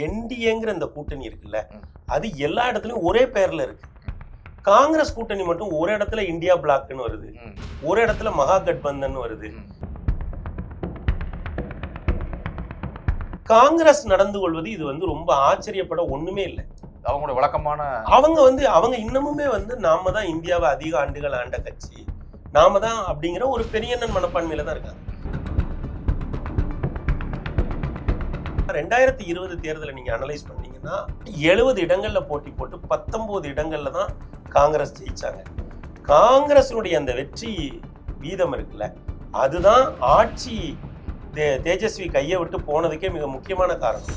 என்டிஏங்கிற இந்த கூட்டணி இருக்குல்ல, அது எல்லா இடத்துலயும் ஒரே பேர்ல இருக்கு. காங்கிரஸ் கூட்டணி மட்டும் ஒரு இடத்துல இந்தியா பிளாக்னு வருது, ஒரு இடத்துல மகா கட்பந்தன் வருது. காங்கிரஸ் நடந்து கொள்வது இது ரொம்ப ஆச்சரியப்பட ஒண்ணுமே இல்லை. அவங்களோட வழக்கமான அவங்க இன்னமுமே நாம தான் இந்தியாவை அதிக ஆண்டுகள் ஆண்ட கட்சி, நாம தான் அப்படிங்கிற ஒரு பெரியண்ணன் மனப்பான்மையில தான் இருக்காங்க. 2020 தேர்தலை நீங்க அனலைஸ் பண்ணீங்கன்னா 70 இடங்கள்ல போட்டி போட்டு 19 இடங்கள்ல தான் காங்கிரஸ் ஜெயிச்சாங்க. காங்கிரஸினுடைய அந்த வெற்றி வீதம் இருக்குல்ல, அதுதான் ஆட்சி தேஜஸ்வி கையை விட்டு போனதுக்கே மிக முக்கியமான காரணம்.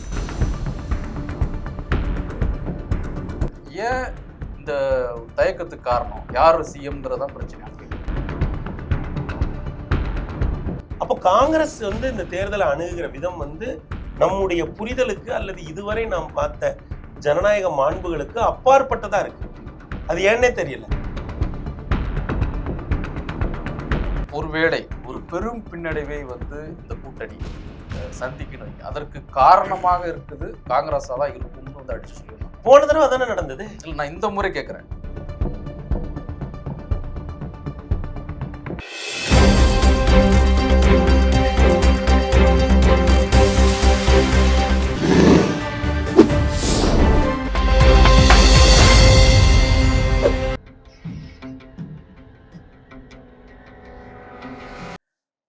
ஏன் இந்த தயக்கத்துக்கு காரணம் யார் சிஎம்ங்கிறதான் பிரச்சனை. அப்போ காங்கிரஸ் இந்த தேர்தலை அணுகுகிற விதம் நம்முடைய புரிதலுக்கு அல்லது இதுவரை நாம் பார்த்த ஜனநாயக மாண்புகளுக்கு அப்பாற்பட்டதா இருக்கு. அது ஏன்னே தெரியல. ஒருவேளை ஒரு பெரும் பின்னடைவை இந்த கூட்டணி சந்திக்கணும், அதற்கு காரணமாக இருக்குது காங்கிரஸா தான் இருக்கும்னு அடிச்சு சொல்லணும். போன தடவை அதானே நடந்தது. இல்லை, நான் இந்த முறை கேட்கிறேன்.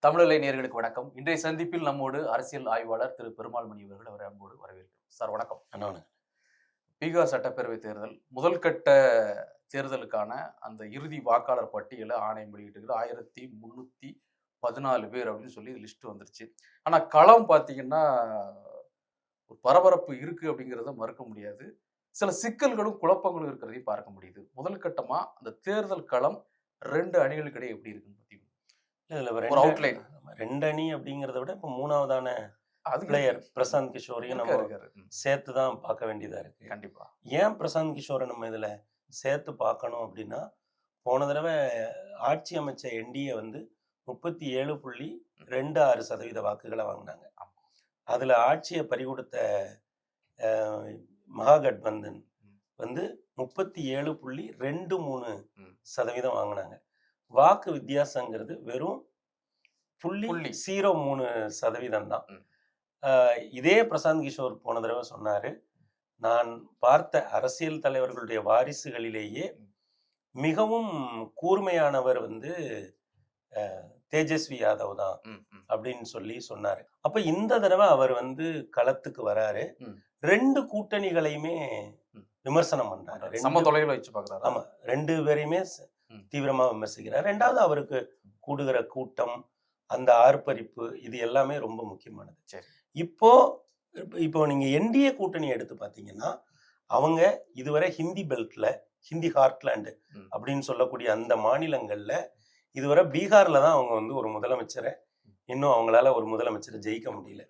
தமிழலை நேயர்களுக்கு வணக்கம். இன்றைய சந்திப்பில் நம்மோடு அரசியல் ஆய்வாளர் திரு பெருமாள் மணி அவர்கள், அவரை அன்போடு வரவேற்கிறோம். சார் வணக்கம். பீகார் சட்டப்பேரவை தேர்தல் முதல் கட்ட தேர்தலுக்கான அந்த இறுதி வாக்காளர் பட்டியலை ஆணையம் வெளியிட்டு 1314 பேர் அப்படின்னு சொல்லி லிஸ்ட் வந்துருச்சு. ஆனால் களம் பார்த்தீங்கன்னா ஒரு பரபரப்பு இருக்கு அப்படிங்கிறத மறுக்க முடியாது. சில சிக்கல்களும் குழப்பங்களும் இருக்கிறதையும் பார்க்க முடியுது. முதல் கட்டமா அந்த தேர்தல் களம் 2 அணிகளுக்கிடையே எப்படி இருக்குன்னு பத்தி ஒரு அவுட்லைன். 2 அணி அப்படிங்கிறத விட இப்போ மூணாவதான பிளேயர் பிரசாந்த் கிஷோரையும் நம்ம சேர்த்து தான் பார்க்க வேண்டியதா இருக்கு. கண்டிப்பா. ஏன் பிரசாந்த் கிஷோரை நம்ம இதுல சேர்த்து பார்க்கணும் அப்படின்னா, போன தடவை ஆட்சி அமைச்ச என்டிஏ 37.26% வாக்குகளை வாங்கினாங்க. அதுல ஆட்சியை பறிகொடுத்த மகாகட்பந்தன் 37.23% வாங்கினாங்க. வாக்கு வித்தியாசங்கிறது வெறும் 0.03% தான். இதே பிரசாந்த் கிஷோர் போன தடவை சொன்னாரு, நான் பார்த்த அரசியல் தலைவர்களுடைய வாரிசுகளிலேயே மிகவும் கூர்மையானவர் தேஜஸ்வி யாதவ் தான் அப்படின்னு சொல்லி சொன்னாரு. அப்ப இந்த தடவை அவர் களத்துக்கு வராரு. 2 கூட்டணிகளையுமே விமர்சனம் பண்றாரு. சம தொலைவில் வச்சு பார்க்கறாரு. ஆமா, 2 பேரையுமே தீவிரமா விமர்சிக்கிறார். 2வது அவருக்கு கூடுகிற கூட்டம், அந்த ஆர்ப்பரிப்பு, இது எல்லாமே ரொம்ப முக்கியமானது. இப்போ நீங்க என்டிஏ கூட்டணி எடுத்து பாத்தீங்கன்னா, அவங்க இதுவரை ஹிந்தி பெல்ட்ல, ஹிந்தி ஹார்ட்லேண்ட் அப்படின்னு சொல்லக்கூடிய அந்த மாநிலங்கள்ல இதுவரை பீகார்ல தான் அவங்க ஒரு முதலமைச்சரை, இன்னும் அவங்களால ஒரு முதலமைச்சரை ஜெயிக்க முடியல.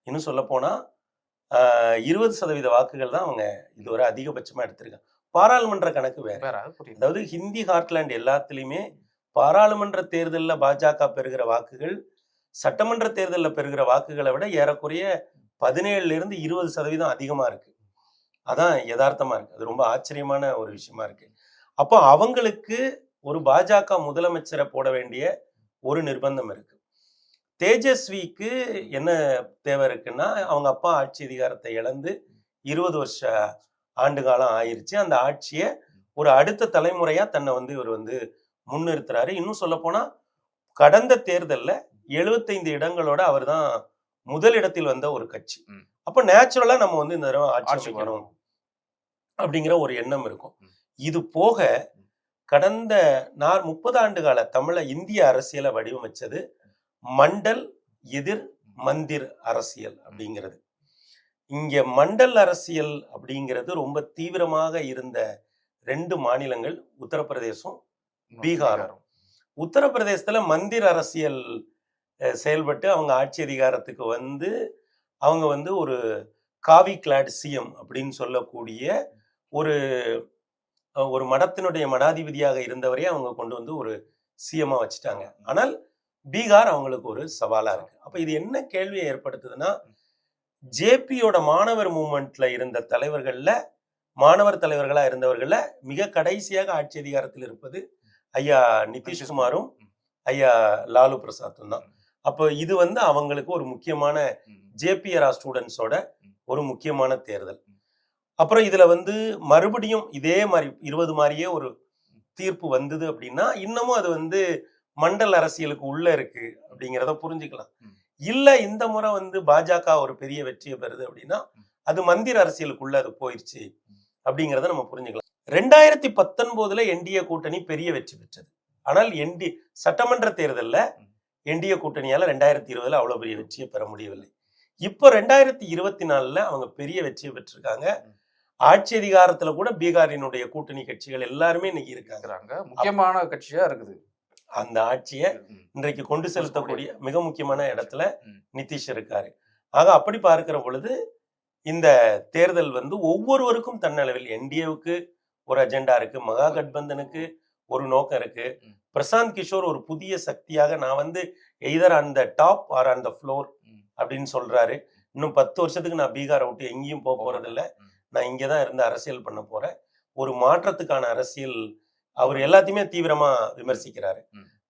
இன்னும் சொல்ல போனா 20% வாக்குகள் தான் அவங்க இதுவரை அதிகபட்சமா எடுத்திருக்காங்க. பாராளுமன்ற கணக்கு வேற. அதாவது ஹிந்தி ஹார்ட்லேண்ட் எல்லாத்துலயுமே பாராளுமன்ற தேர்தலில் பாஜக பெறுகிற வாக்குகள் சட்டமன்ற தேர்தலில் பெறுகிற வாக்குகளை விட ஏறக்குறைய 17% அதிகமா இருக்கு. அதான் யதார்த்தமா இருக்கு. அது ரொம்ப ஆச்சரியமான ஒரு விஷயமா இருக்கு. அப்போ அவங்களுக்கு ஒரு பாஜக முதலமைச்சரை போட வேண்டிய ஒரு நிர்பந்தம் இருக்கு. தேஜஸ்விக்கு என்ன தேவை இருக்குன்னா, அவங்க அப்பா ஆட்சி அதிகாரத்தை இழந்து 20 வருஷ ஆண்டு காலம் ஆயிருச்சு. அந்த ஆட்சியை ஒரு அடுத்த தலைமுறையா தன்னை இவர் முன்னிறுத்துறாரு. இன்னும் சொல்ல போனா கடந்த தேர்தல்ல 75 இடங்களோட அவர் தான் முதலிடத்தில் வந்த ஒரு கட்சி. அப்ப நேச்சுரலா நம்ம இந்த தடவை ஆட்சி வரும் அப்படிங்கிற ஒரு எண்ணம் இருக்கும். இது போக கடந்த 30 ஆண்டு கால இந்திய அரசியலை வடிவமைச்சது மண்டல் எதிர் மந்திர் அரசியல் அப்படிங்கிறது. இங்க மண்டல் அரசியல் அப்படிங்கிறது ரொம்ப தீவிரமாக இருந்த 2 மாநிலங்கள் உத்தரப்பிரதேசம், பீகாரும். உத்தரப்பிரதேசத்துல மந்திர் அரசியல் செயல்பட்டு அவங்க ஆட்சி அதிகாரத்துக்கு அவங்க ஒரு காவி கிளாட் சிஎம் அப்படின்னு சொல்லக்கூடிய ஒரு மடத்தினுடைய மடாதிபதியாக இருந்தவரையே அவங்க கொண்டு ஒரு சிஎம்மா வச்சுட்டாங்க. ஆனால் பீகார் அவங்களுக்கு ஒரு சவாலா இருக்கு. அப்ப இது என்ன கேள்வியை ஏற்படுத்துதுன்னா, ஜேபியோட மாணவர் மூவ்மெண்ட்ல இருந்த தலைவர்கள்ல மாணவர் தலைவர்களா இருந்தவர்கள மிக கடைசியாக ஆட்சி அதிகாரத்தில் இருப்பது ஐயா நிதிஷ்குமாரும் ஐயா லாலு பிரசாத்தும் தான். அப்போ இது வந்து அவங்களுக்கு ஒரு முக்கியமான ஜேபிஆர் ஸ்டூடெண்ட்ஸோட ஒரு முக்கியமான தேர்தல். அப்புறம் இதுல வந்து மறுபடியும் இதே மாதிரி 20 மாதிரியே ஒரு தீர்ப்பு வந்தது அப்படின்னா இன்னமும் அது வந்து மண்டல் அரசியலுக்கு உள்ள இருக்கு அப்படிங்கிறத புரிஞ்சுக்கலாம். இல்ல இந்த முறை வந்து பாஜக ஒரு பெரிய வெற்றியை பெறுது அப்படின்னா அது மந்திர அரசியலுக்குள்ள அது போயிடுச்சு அப்படிங்கிறத நம்ம புரிஞ்சுக்கலாம். 2019 என்டிஏ கூட்டணி பெரிய வெற்றி பெற்றது. ஆனால் சட்டமன்ற தேர்தல்ல என்டிஏ கூட்டணியால 2020 அவ்வளவு பெரிய வெற்றியை பெற முடியவில்லை. இப்போ 2024 அவங்க பெரிய வெற்றியை பெற்றிருக்காங்க. ஆட்சி அதிகாரத்துல கூட பீகாரினுடைய கூட்டணி கட்சிகள் எல்லாருமே இன்னைக்கு இருக்காங்க. முக்கியமான கட்சியா இருக்குது. அந்த ஆட்சியை இன்றைக்கு கொண்டு செலுத்தக்கூடிய மிக முக்கியமான இடத்துல நிதிஷ் இருக்காரு. ஆக அப்படி பார்க்கிற பொழுது இந்த தேர்தல் வந்து ஒவ்வொருவருக்கும் தன்னளவில் என்டிஏவுக்கு ஒரு அஜெண்டா இருக்கு, மகா கட்பந்தனுக்கு ஒரு நோக்கம் இருக்கு. பிரசாந்த் கிஷோர் ஒரு புதிய சக்தியாக நான் வந்து எய்தர் அந்த டாப் ஆர் அந்த ஃப்ளோர் அப்படின்னு சொல்றாரு. இன்னும் 10 வருஷத்துக்கு நான் பீகாரை விட்டு எங்கேயும் போக போறதில்லை, நான் இங்கேதான் இருந்து அரசியல் பண்ண போறேன், ஒரு மாற்றத்துக்கான அரசியல். அவர் எல்லாத்தையுமே தீவிரமா விமர்சிக்கிறாரு,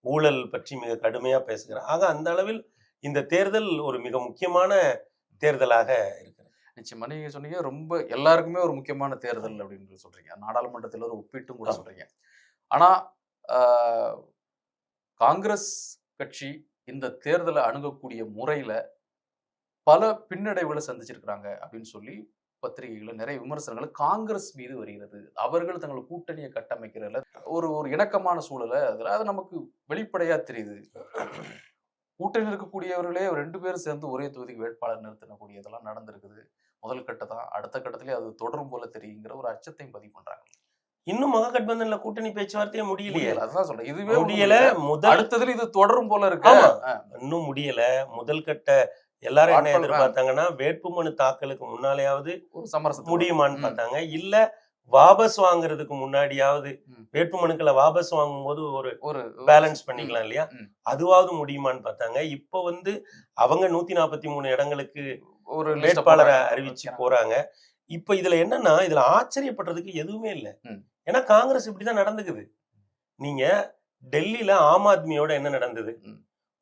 ஊழல் பற்றி மிக கடுமையா பேசுகிறார். ஆக அந்த அளவில் இந்த தேர்தல் ஒரு மிக முக்கியமான தேர்தலாக இருக்கிறது. நிச்சயமா நீங்க சொன்னீங்க ரொம்ப எல்லாருக்குமே ஒரு முக்கியமான தேர்தல் அப்படின்னு சொல்றீங்க, நாடாளுமன்றத்தில் ஒரு ஒப்பிட்டும் கூட சொல்றீங்க. ஆனா காங்கிரஸ் கட்சி இந்த தேர்தலை அணுகக்கூடிய முறையில பல பின்னடைவுகளை சந்திச்சிருக்கிறாங்க அப்படின்னு சொல்லி பத்திரிகைகள் நிறைய விமர்சனங்கள் காங்கிரஸ் மீது வருகிறது. அவர்கள் தங்கள் கூட்டணியை கட்டமைக்கிறதுல ஒரு இணக்கமான சூழலை அது நமக்கு வெளிப்படையா தெரியுது. கூட்டணி இருக்கக்கூடியவர்களே 2 பேரும் சேர்ந்து ஒரே தொகுதிக்கு வேட்பாளர் நிறுத்தக்கூடிய இதெல்லாம் நடந்திருக்குது. முதல் கட்டம் தான், அடுத்த கட்டத்திலே அது தொடரும் போல தெரியுங்கிற ஒரு அச்சத்தையும் பதிவு பண்றாங்க. இன்னும் மகா கட்பந்தன்ல கூட்டணி பேச்சுவார்த்தையே முடியலையே. அதுதான் சொல்றேன், இதுவே முடியல. அடுத்ததுல இது தொடரும் போல இருக்கு. இன்னும் முடியல. முதல் கட்ட எல்லாரும் என்ன எதிர்பார்த்தாங்கன்னா வேட்புமனு தாக்கலுக்கு முன்னாலேயாவது ஒரு சமரசம் முடியுமான்னு பார்த்தாங்க. இல்ல வாபஸ் வாங்குறதுக்கு முன்னாடியாவது வேட்புமனுக்களை வாபஸ் வாங்கும் போது ஒரு பேலன்ஸ் பண்ணிக்கலாம் இல்லையா, அதுவாவது முடியுமான்னு பார்த்தாங்க. இப்ப வந்து அவங்க 143 இடங்களுக்கு ஒரு வேட்பாளரை அறிவிச்சு போறாங்க. இப்ப இதுல என்னன்னா இதுல ஆச்சரியப்படுறதுக்கு எதுவுமே இல்லை. ஏன்னா காங்கிரஸ் இப்படிதான் நடந்துக்குது. நீங்க டெல்லியில ஆம் ஆத்மியோட என்ன நடந்தது,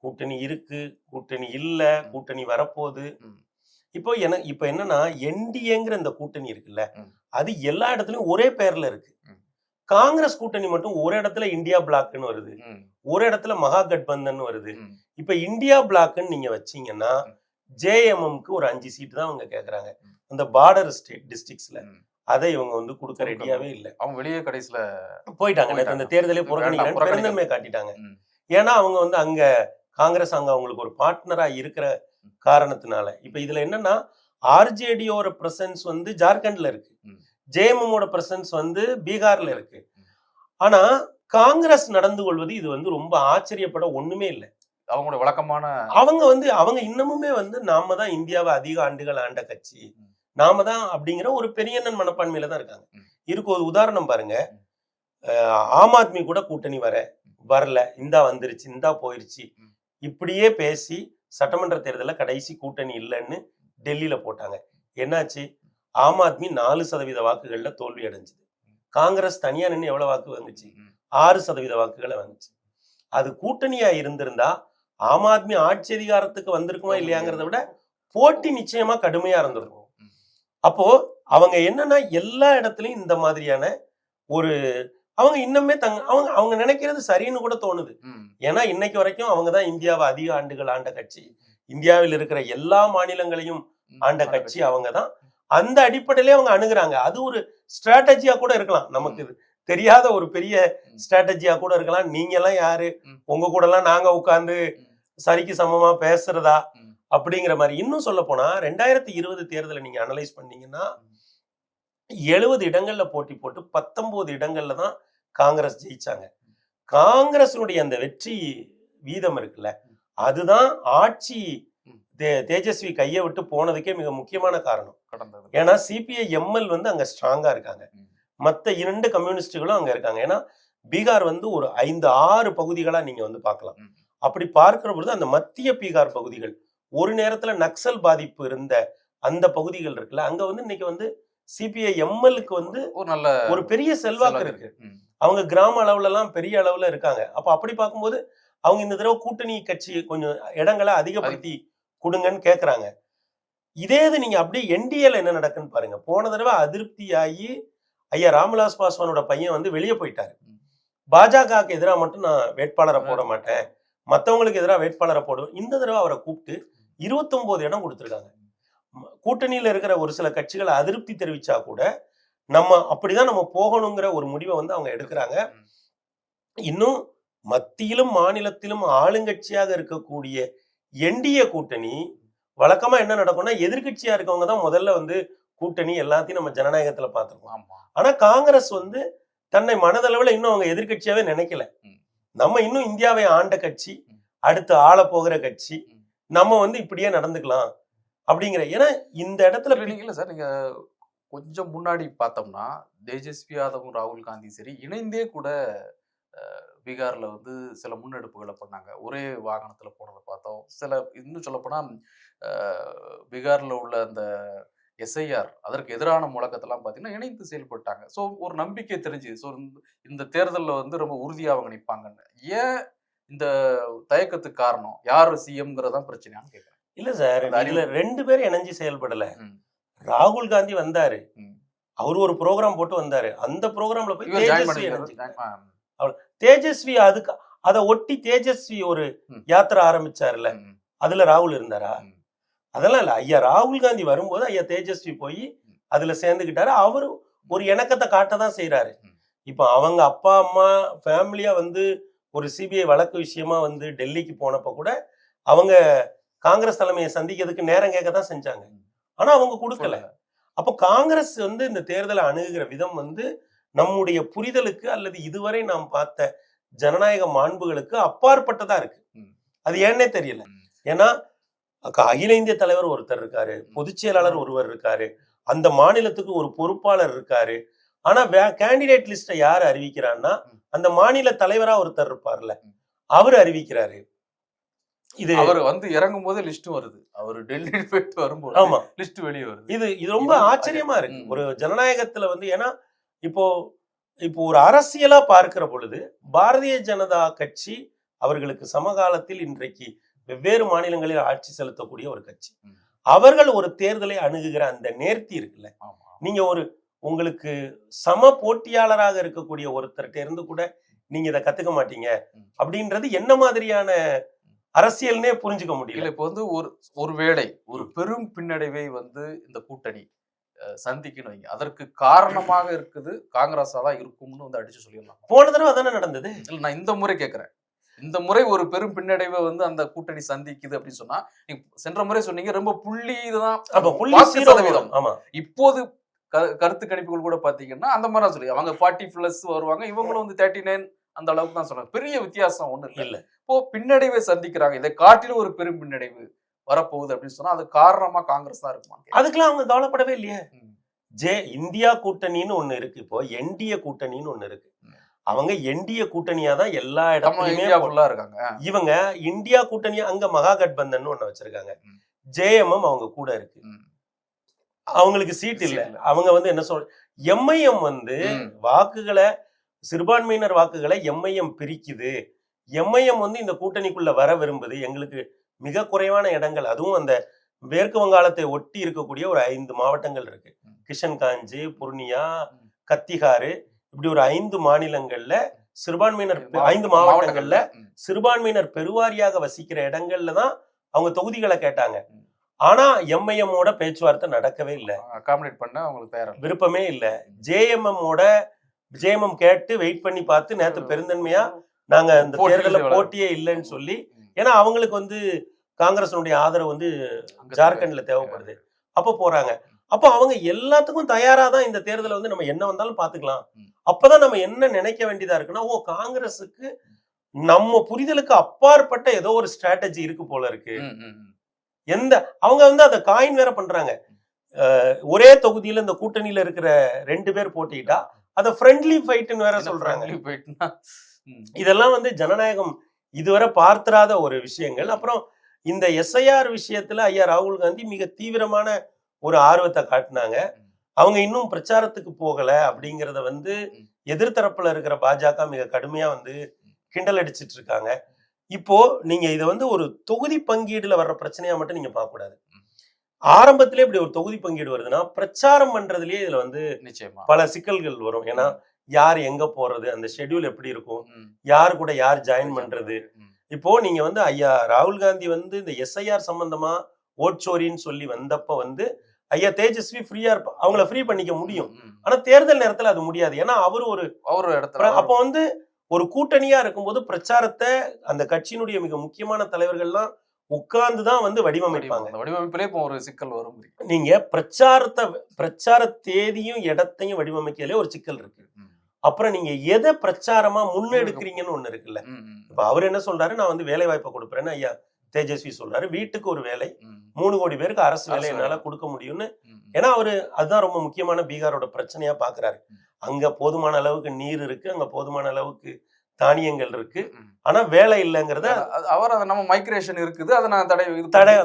கூட்டணி இருக்கு, கூட்டணி இல்ல, கூட்டணி வரப்போகுது. இப்ப என்னன்னா என்டிஏங்கிற இந்த கூட்டணி இருக்குல்ல, அது எல்லா இடத்துலயும் ஒரே பேர்ல இருக்கு. காங்கிரஸ் கூட்டணி மட்டும் ஒரு இடத்துல இந்தியா பிளாக்னு வருது, ஒரு இடத்துல மகா கட்பந்தன் வருது. இப்ப இந்தியா பிளாக்னு நீங்க வச்சீங்கன்னா ஜேஎம்எம்க்கு ஒரு 5 சீட் தான் அவங்க கேக்குறாங்க அந்த பார்டர் ஸ்டேட் டிஸ்ட்ரிக்ட்ஸ்ல. அதை இவங்க வந்து கொடுக்க ரெடியாவே இல்லை. அவங்க வெளியே கடைசியில போயிட்டாங்க. அந்த தேர்தலே பெருந்தன்மை காட்டிட்டாங்க. ஏன்னா அவங்க வந்து அங்க காங்கிரஸ் அங்க அவங்களுக்கு ஒரு பார்ட்னரா இருக்கிற காரணத்தினால. இப்ப இதுல என்னன்னா ஆர்ஜேடியோட பிரசன்ஸ் வந்து ஜார்க்கண்ட்ல இருக்கு, ஜேஎம்எம்மோட பிரசன்ஸ் வந்து பீகார்ல இருக்கு. ஆனா காங்கிரஸ் நடந்து கொள்வது இது வந்து ரொம்ப ஆச்சரியப்பட ஒண்ணுமே இல்லை. அவங்களோட வழக்கமான அவங்க இன்னமுமே வந்து நாம தான் இந்தியாவை அதிக ஆண்டுகள் ஆண்ட கட்சி, நாம தான் அப்படிங்கிற ஒரு பெரியண்ணன் மனப்பான்மையில தான் இருக்காங்க. இதுக்கு ஒரு உதாரணம் பாருங்க, ஆம் ஆத்மி கூட கூட்டணி வரல, இந்தா வந்துருச்சு, இந்தா போயிருச்சு, இப்படியே பேசி சட்டமன்ற தேர்தலில் கடைசி கூட்டணி இல்லைன்னு டெல்லியில போட்டாங்க. என்னாச்சு, ஆம் ஆத்மி 4% வாக்குகள்ல தோல்வி அடைஞ்சது. காங்கிரஸ் தனியா நின்று எவ்வளவு வாக்கு வாங்குச்சு, 6% வாக்குகளை வாங்குச்சு. அது கூட்டணியா இருந்திருந்தா ஆம் ஆத்மி ஆட்சி அதிகாரத்துக்கு வந்திருக்குமா இல்லையாங்கிறத விட போட்டி நிச்சயமா கடுமையா இருந்திருக்கும். அப்போ அவங்க என்னன்னா எல்லா இடத்துலயும் இந்த மாதிரியான ஒரு அவங்க இன்னுமே அவங்க நினைக்கிறது சரின்னு கூட தோணுது. ஏன்னா இன்னைக்கு வரைக்கும் அவங்கதான் இந்தியாவை அதிக ஆண்டுகள் ஆண்ட கட்சி, இந்தியாவில் இருக்கிற எல்லா மாநிலங்களையும் ஆண்ட கட்சி அவங்கதான். அந்த அடிப்படையிலே அவங்க அணுகுறாங்க. அது ஒரு ஸ்ட்ராட்டஜியா கூட இருக்கலாம், நமக்கு தெரியாத ஒரு பெரிய ஸ்ட்ராட்டஜியா கூட இருக்கலாம். நீங்க எல்லாம் யாரு, உங்க கூட எல்லாம் நாங்க உட்கார்ந்து சரிக்கு சமமா பேசுறதா அப்படிங்கிற மாதிரி. இன்னும் சொல்ல போனா 2020 தேர்தலை நீங்க அனலைஸ் பண்ணீங்கன்னா 70 இடங்கள்ல போட்டி போட்டு 19 இடங்கள்ல தான் காங்கிரஸ் ஜெயிச்சாங்க. காங்கிரஸுடைய அந்த வெற்றி வீதம் இருக்குல்ல, அதுதான் ஆட்சி தேஜஸ்வி கையை விட்டு போனதுக்கே மிக முக்கியமான காரணம். ஏன்னா சிபிஐ எம்எல் வந்து அங்க ஸ்ட்ராங்கா இருக்காங்க, மற்ற 2 கம்யூனிஸ்டுகளும் அங்க இருக்காங்க. ஏன்னா பீகார் வந்து ஒரு 5-6 பகுதிகளா நீங்க வந்து பார்க்கலாம். அப்படி பார்க்கிற பொழுது அந்த மத்திய பீகார் பகுதிகள் ஒரு நேரத்துல நக்சல் பாதிப்பு இருந்த அந்த பகுதிகள் இருக்குல்ல, அங்க வந்து இன்னைக்கு வந்து சிபிஐ எம்எல்க்கு வந்து ஒரு நல்ல ஒரு பெரிய செல்வாக்கு இருக்கு. அவங்க கிராம அளவுல எல்லாம் பெரிய அளவுல இருக்காங்க. அப்ப அப்படி பார்க்கும்போது அவங்க இந்த தடவை கூட்டணி கட்சி கொஞ்சம் இடங்களை அதிகப்படுத்தி கொடுங்கன்னு கேக்குறாங்க. இதே இது நீங்க அப்படியே என்டிஏல என்ன நடக்குன்னு பாருங்க. போன தடவை அதிருப்தியாகி ஐயா ராம்விலாஸ் பாஸ்வானோட பையன் வந்து வெளியே போயிட்டாரு. பாஜகவுக்கு எதிராக மட்டும் நான் வேட்பாளரை போட மாட்டேன், மற்றவங்களுக்கு எதிராக வேட்பாளரை போடுவேன். இந்த தடவை அவரை கூப்பிட்டு 29 இடம் கொடுத்துருக்காங்க. கூட்டணியில இருக்கிற ஒரு சில கட்சிகளை அதிருப்தி தெரிவிச்சா கூட நம்ம அப்படிதான் நம்ம போகணுங்கிற ஒரு முடிவை வந்து அவங்க எடுக்கிறாங்க. இன்னும் மத்தியிலும் மாநிலத்திலும் ஆளுங்கட்சியாக இருக்கக்கூடிய என்டிஏ கூட்டணி வழக்கமா என்ன நடக்கும்னா எதிர்கட்சியா இருக்கவங்க தான் முதல்ல வந்து கூட்டணி எல்லாத்தையும் நம்ம ஜனநாயகத்துல பார்த்துருக்கோம். ஆனா காங்கிரஸ் வந்து தன்னை மனதளவுல இன்னும் அவங்க எதிர்கட்சியாவே நினைக்கல. நம்ம இன்னும் இந்தியாவை ஆண்ட கட்சி, அடுத்து ஆள போகிற கட்சி, நம்ம வந்து இப்படியே நடந்துக்கலாம் அப்படிங்கிற. ஏன்னா இந்த இடத்துல இல்ல சார், நீங்க கொஞ்சம் முன்னாடி பார்த்தோம்னா தேஜஸ்வி யாதவும் ராகுல் காந்தி சரி இணைந்தே கூட பீகார்ல வந்து சில முன்னெடுப்புகளை பண்ணாங்க. ஒரே வாகனத்துல போனதை பார்த்தோம். சில இன்னும் சொல்லப்போனா பீகார்ல உள்ள அந்த எஸ்ஐஆர் அதற்கு எதிரான முழக்கத்தெல்லாம் பார்த்தீங்கன்னா இணைந்து செயல்பட்டாங்க. ஸோ ஒரு நம்பிக்கை தெரிஞ்சு ஸோ இந்த தேர்தலில் வந்து ரொம்ப உறுதியாக அவங்க நிற்பாங்கன்னு. ஏன் இந்த தயக்கத்துக்கு காரணம் யார் சிஎம்ங்கிறதான் பிரச்சனையான்னு கேட்குறேன். இல்ல சார், இதுல 2 பேரும் இணைஞ்சு செயல்படல. ராகுல் காந்தி வந்தாரு, அவரு ஒரு ப்ரோக்ராம் போட்டு வந்தாரு. அந்த ப்ரோக்ராம்ல போய் தேஜஸ்வி அதுக்கு அதை ஒட்டி தேஜஸ்வி ஒரு யாத்திரை ஆரம்பிச்சாருல, அதுல ராகுல் இருந்தாரா? அதெல்லாம் இல்ல. ஐயா ராகுல் காந்தி வரும்போது ஐயா தேஜஸ்வி போய் அதுல சேர்ந்துக்கிட்டாரு. அவரு ஒரு இணக்கத்தை காட்டதான் செய்யறாரு. இப்ப அவங்க அப்பா அம்மா ஃபேமிலியா வந்து ஒரு சிபிஐ வழக்கு விஷயமா வந்து டெல்லிக்கு போனப்ப கூட அவங்க காங்கிரஸ் தலைமையை சந்திக்கிறதுக்கு நேரம் கேட்கதான் செஞ்சாங்க. ஆனா அவங்க கொடுக்கல. அப்போ காங்கிரஸ் வந்து இந்த தேர்தலை அணுகுகிற விதம் வந்து நம்முடைய புரிதலுக்கு அல்லது இதுவரை நாம் பார்த்த ஜனநாயக மாண்புகளுக்கு அப்பாற்பட்டதா இருக்கு. அது ஏன்னே தெரியல. ஏன்னா அகில இந்திய தலைவர் ஒருத்தர் இருக்காரு, பொதுச் செயலாளர் ஒருவர் இருக்காரு, அந்த மாநிலத்துக்கு ஒரு பொறுப்பாளர் இருக்காரு. ஆனா கேண்டிடேட் லிஸ்ட யாரு அறிவிக்கிறான்னா அந்த மாநில தலைவரா ஒருத்தர் இருப்பார்ல, அவரு அறிவிக்கிறாரு. இது அவர் வந்து இறங்கும் போது லிஸ்ட் வருது, அவர் டெல்லி போயிட்டு வரும்போது ஆமா லிஸ்ட் வெளியே வருது. இது ரொம்ப ஆச்சரியமா இருக்கு ஒரு ஜனநாயகத்துல வந்து. ஏன்னா இப்போ ஒரு அரசியலா பார்க்கிற பொழுது பாரதிய ஜனதா கட்சி அவர்களுக்கு சமகாலத்தில் இன்றைக்கு வெவ்வேறு மாநிலங்களில் ஆட்சி செலுத்தக்கூடிய ஒரு கட்சி. அவர்கள் ஒரு தேர்தலை அணுகுகிற அந்த நேர்த்தி இருக்குல்ல, நீங்க உங்களுக்கு சம போட்டியாளராக இருக்கக்கூடிய ஒருத்தர்கிட்ட இருந்து கூட நீங்க இதை கத்துக்க மாட்டீங்க அப்படின்றது என்ன மாதிரியான அரசியல்னே புரிஞ்சுக்க முடியல. இப்ப வந்து ஒருவேளை ஒரு பெரும் பின்னடைவை வந்து இந்த கூட்டணி சந்திக்கணும் வைங்க, அதற்கு காரணமாக இருக்குது காங்கிரஸா தான் இருக்கும்னு வந்து அடிச்சு சொல்லிடலாம். போன தடவை அதானே நடந்தது. இல்ல நான் இந்த முறை கேட்கிறேன், இந்த முறை ஒரு பெரும் பின்னடைவை வந்து அந்த கூட்டணி சந்திக்குது அப்படின்னு சொன்னா, நீங்க சென்ற முறை சொன்னீங்க ரொம்ப புள்ளி இதுதான் சதவீதம். ஆமா, இப்போது கருத்து கணிப்புகள் கூட பாத்தீங்கன்னா அந்த மாதிரி தான் சொல்லி அவங்க 40+ வருவாங்க, இவங்களும் வந்து 39 அந்த அளவுக்கு தான் சொல்றாங்க. பெரிய வித்தியாசம் ஒண்ணு இல்ல. இப்போ பின்னடைவை சந்திக்கிறாங்க, இதை காட்டிலும் ஒரு பெரும் பின்னடைவு வரப்போகுது அப்படின்னு சொன்னா அது காரணமா காங்கிரஸ் தான் இருக்குமா? அதுக்கெல்லாம் அவங்க கவலைப்படவே இல்லையே. இந்தியா கூட்டணின்னு ஒண்ணு இருக்கு, இப்போ என்டிஏ கூட்டணின்னு ஒண்ணு இருக்கு. அவங்க என்டிஏ கூட்டணியா தான் எல்லா இடத்துலயுமே இருக்காங்க. இவங்க இந்தியா கூட்டணியா அங்க மகாகட்பந்தன் ஒண்ணு வச்சிருக்காங்க. ஜேஎம்எம் அவங்க கூட இருக்கு, அவங்களுக்கு சீட் இல்ல. அவங்க வந்து என்ன சொல்ற, எம்ஐஎம் வந்து வாக்குகளை சிறுபான்மையினர் வாக்குகளை எம்ஐஎம் பிரிக்குது. எம்ஐஎம் வந்து இந்த கூட்டணிக்குள்ள வர விரும்புது. எங்களுக்கு மிக குறைவான இடங்கள், அதுவும் அந்த மேற்கு வங்காளத்தை ஒட்டி இருக்கக்கூடிய ஒரு 5 மாவட்டங்கள் இருக்கு, கிஷன்காஞ்ச், புர்னியா, கத்திஹாரு, இப்படி ஒரு 5 மாநிலங்கள்ல சிறுபான்மையினர் 5 மாவட்டங்கள்ல சிறுபான்மையினர் பெருவாரியாக வசிக்கிற இடங்கள்ல தான் அவங்க தொகுதிகளை கேட்டாங்க. ஆனா எம்ஐஎம் ஓட பேச்சுவார்த்தை நடக்கவே இல்லை, அகாமடேட் பண்ண அவங்களுக்கு விருப்பமே இல்லை. ஜேஎம்எம் கேட்டு வெயிட் பண்ணி பார்த்து நேற்று பெருந்தன்மையா நாங்க இந்த தேர்தலில் போட்டியே இல்லைன்னு சொல்லி, ஏன்னா அவங்களுக்கு வந்து காங்கிரஸினுடைய ஆதரவு வந்து ஜார்க்கண்ட்ல தேவைப்படுது, அப்ப போறாங்க. அப்போ அவங்க எல்லாத்துக்கும் தயாராதான் இந்த தேர்தலை வந்து நம்ம என்ன வந்தாலும் பாத்துக்கலாம். அப்பதான் நம்ம என்ன நினைக்க வேண்டியதா இருக்குன்னா, காங்கிரஸுக்கு நம்ம புரிதலுக்கு அப்பாற்பட்ட ஏதோ ஒரு ஸ்ட்ராட்டஜி இருக்கு போல இருக்கு. அவங்க வந்து அதை காயின் வேற பண்றாங்க. ஒரே தொகுதியில இந்த கூட்டணியில இருக்கிற 2 பேர் போட்டிட்டா அதை ஃப்ரெண்ட்லி ஃபைட்னு வேற சொல்றாங்க. இதெல்லாம் வந்து ஜனநாயகம் இதுவரை பார்த்திராத ஒரு விஷயங்கள். அப்புறம் இந்த எஸ்ஐஆர் விஷயத்துல ஐயா ராகுல் காந்தி மிக தீவிரமான ஒரு ஆர்வத்தை காட்டினாங்க. அவங்க இன்னும் பிரச்சாரத்துக்கு போகல அப்படிங்கிறத வந்து எதிர்த்தரப்புல இருக்கிற பாஜக மிக கடுமையா வந்து கிண்டல் அடிச்சிட்டு இருக்காங்க. இப்போ நீங்க இதை வந்து ஒரு தொகுதி பங்கீடுல வர்ற பிரச்சனையா மட்டும் நீங்க பார்க்க கூடாது. ஆரம்பத்திலே இப்படி ஒரு தொகுதி பங்கீடு வருதுன்னா பிரச்சாரம் பண்றதுலயே இதுல வந்து நிச்சயமா பல சிக்கல்கள் வரும். ஏன்னா யார் எங்க போறது, அந்த ஷெட்யூல் எப்படி இருக்கும், யாரு கூட யார் ஜாயின் பண்றது. இப்போ நீங்க வந்து ஐயா ராகுல் காந்தி வந்து இந்த எஸ்ஐஆர் சம்பந்தமா ஓட்சோரின்னு சொல்லி வந்தப்ப வந்து ஐயா தேஜஸ்வி ஃப்ரீயா இருப்பா, அவங்கள ஃப்ரீ பண்ணிக்க முடியும். ஆனா தேர்தல் நேரத்துல அது முடியாது. ஏன்னா அவரு ஒரு இடத்துல அப்ப வந்து ஒரு கூட்டணியா இருக்கும்போது பிரச்சாரத்தை அந்த கட்சியினுடைய மிக முக்கியமான தலைவர்கள்லாம் உட்கார்ந்துதான் வந்து வடிவமைப்பாங்க. வடிவமைப்பிலே இப்போ ஒரு சிக்கல் வரும். நீங்க பிரச்சார தேதியும் இடத்தையும் வடிவமைக்கலே ஒரு சிக்கல் இருக்கு. அப்புறம் நீங்க எதை பிரச்சாரமா முன்னெடுக்கிறீங்கன்னு ஒண்ணு இருக்குல்ல. இப்ப அவர் என்ன சொல்றாரு, நான் வந்து வேலை வாய்ப்பை கொடுப்பேன்னு ஐயா தேஜஸ்வி சொல்றாரு. வீட்டுக்கு ஒரு வேலை, 3 கோடி பேருக்கு அரசு வேலை என்னால கொடுக்க முடியும்னு. ஏன்னா அவரு அதுதான் ரொம்ப முக்கியமான பீகாரோட பிரச்சனையா பாக்குறாரு. அங்க போதுமான அளவுக்கு நீர் இருக்கு, அங்க போதுமான அளவுக்கு தானியங்கள் இருக்கு, ஆனா வேலை இல்லைங்கிறத அவர் நம்ம மைக்ரேஷன் இருக்குது, அதை நான்